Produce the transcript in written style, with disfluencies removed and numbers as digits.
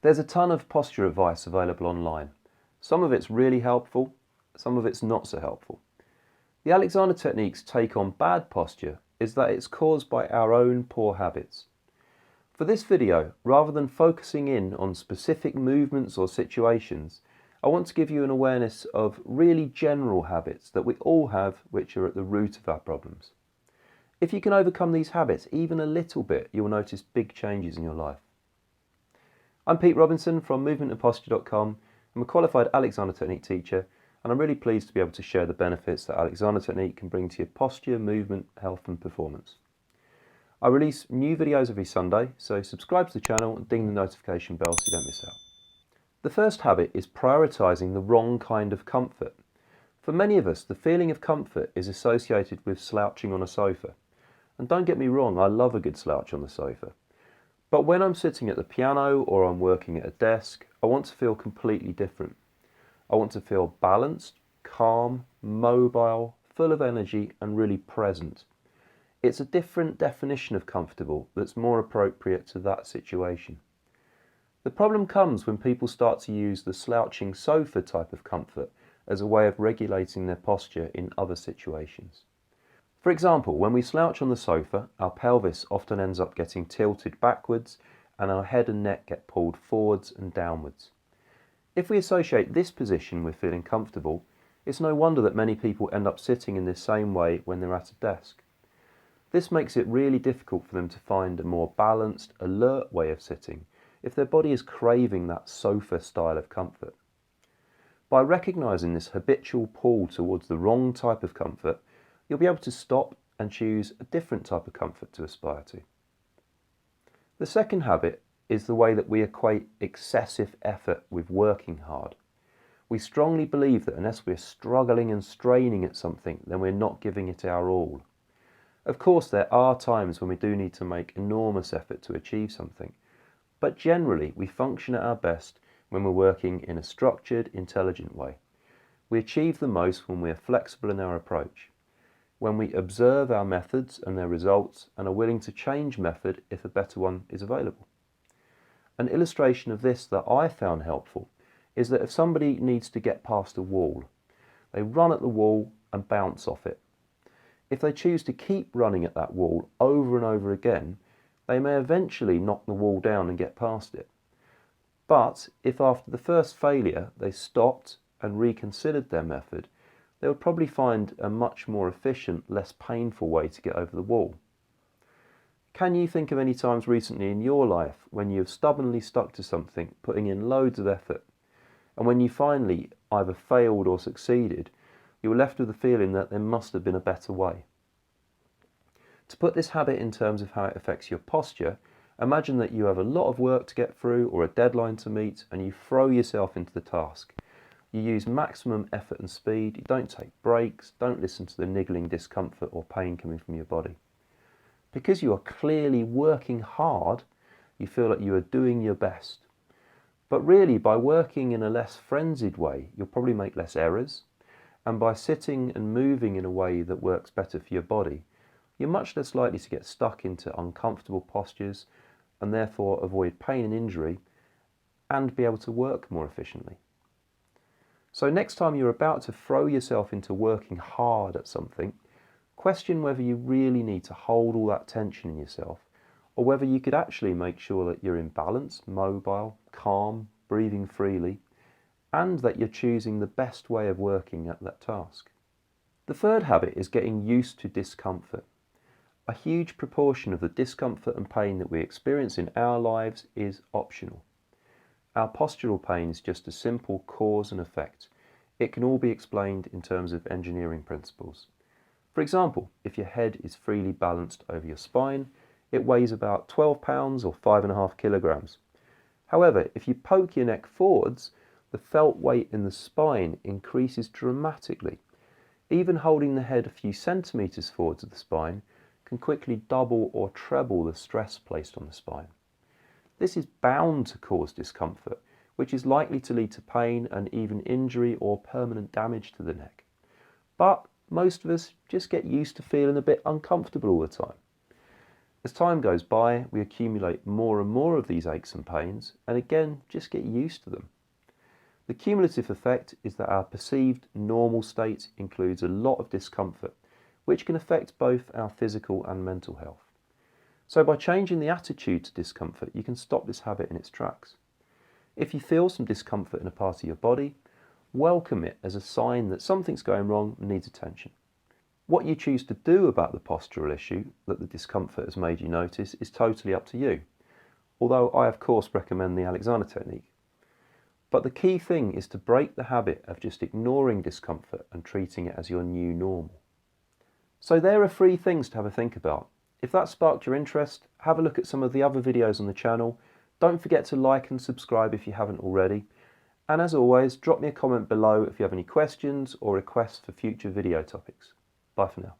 There's a ton of posture advice available online. Some of it's really helpful, some of it's not so helpful. The Alexander technique's take on bad posture is that it's caused by our own poor habits. For this video, rather than focusing in on specific movements or situations, I want to give you an awareness of really general habits that we all have which are at the root of our problems. If you can overcome these habits even a little bit, you'll notice big changes in your life. I'm Pete Robinson from movementandposture.com. I'm a qualified Alexander technique teacher, and I'm really pleased to be able to share the benefits that Alexander technique can bring to your posture, movement, health and performance. I release new videos every Sunday, so subscribe to the channel and ding the notification bell so you don't miss out. The first habit is prioritising the wrong kind of comfort. For many of us, the feeling of comfort is associated with slouching on a sofa. And don't get me wrong, I love a good slouch on the sofa. But when I'm sitting at the piano or I'm working at a desk, I want to feel completely different. I want to feel balanced, calm, mobile, full of energy and really present. It's a different definition of comfortable that's more appropriate to that situation. The problem comes when people start to use the slouching sofa type of comfort as a way of regulating their posture in other situations. For example, when we slouch on the sofa, our pelvis often ends up getting tilted backwards and our head and neck get pulled forwards and downwards. If we associate this position with feeling comfortable, it's no wonder that many people end up sitting in this same way when they're at a desk. This makes it really difficult for them to find a more balanced, alert way of sitting if their body is craving that sofa style of comfort. By recognising this habitual pull towards the wrong type of comfort, you'll be able to stop and choose a different type of comfort to aspire to. The second habit is the way that we equate excessive effort with working hard. We strongly believe that unless we're struggling and straining at something, then we're not giving it our all. Of course, there are times when we do need to make enormous effort to achieve something, but generally we function at our best when we're working in a structured, intelligent way. We achieve the most when we're flexible in our approach, when we observe our methods and their results and are willing to change method if a better one is available. An illustration of this that I found helpful is that if somebody needs to get past a wall, they run at the wall and bounce off it. If they choose to keep running at that wall over and over again, they may eventually knock the wall down and get past it. But if after the first failure they stopped and reconsidered their method, they would probably find a much more efficient, less painful way to get over the wall. Can you think of any times recently in your life when you have stubbornly stuck to something, putting in loads of effort, and when you finally either failed or succeeded, you were left with the feeling that there must have been a better way? To put this habit in terms of how it affects your posture, imagine that you have a lot of work to get through or a deadline to meet and you throw yourself into the task. You use maximum effort and speed, you don't take breaks, don't listen to the niggling discomfort or pain coming from your body. Because you are clearly working hard, you feel like you are doing your best. But really, by working in a less frenzied way, you'll probably make less errors, and by sitting and moving in a way that works better for your body, you're much less likely to get stuck into uncomfortable postures and therefore avoid pain and injury and be able to work more efficiently. So next time you're about to throw yourself into working hard at something, question whether you really need to hold all that tension in yourself or whether you could actually make sure that you're in balance, mobile, calm, breathing freely, and that you're choosing the best way of working at that task. The third habit is getting used to discomfort. A huge proportion of the discomfort and pain that we experience in our lives is optional. Our postural pain is just a simple cause and effect. It can all be explained in terms of engineering principles. For example, if your head is freely balanced over your spine, it weighs about 12 pounds or 5.5 kilograms. However, if you poke your neck forwards, the felt weight in the spine increases dramatically. Even holding the head a few centimetres forwards of the spine can quickly double or treble the stress placed on the spine. This is bound to cause discomfort, which is likely to lead to pain and even injury or permanent damage to the neck. But most of us just get used to feeling a bit uncomfortable all the time. As time goes by, we accumulate more and more of these aches and pains, and again, just get used to them. The cumulative effect is that our perceived normal state includes a lot of discomfort, which can affect both our physical and mental health. So by changing the attitude to discomfort, you can stop this habit in its tracks. If you feel some discomfort in a part of your body, welcome it as a sign that something's going wrong and needs attention. What you choose to do about the postural issue that the discomfort has made you notice is totally up to you, although I of course recommend the Alexander technique. But the key thing is to break the habit of just ignoring discomfort and treating it as your new normal. So there are 3 things to have a think about. If that sparked your interest, have a look at some of the other videos on the channel. Don't forget to like and subscribe if you haven't already. And as always, drop me a comment below if you have any questions or requests for future video topics. Bye for now.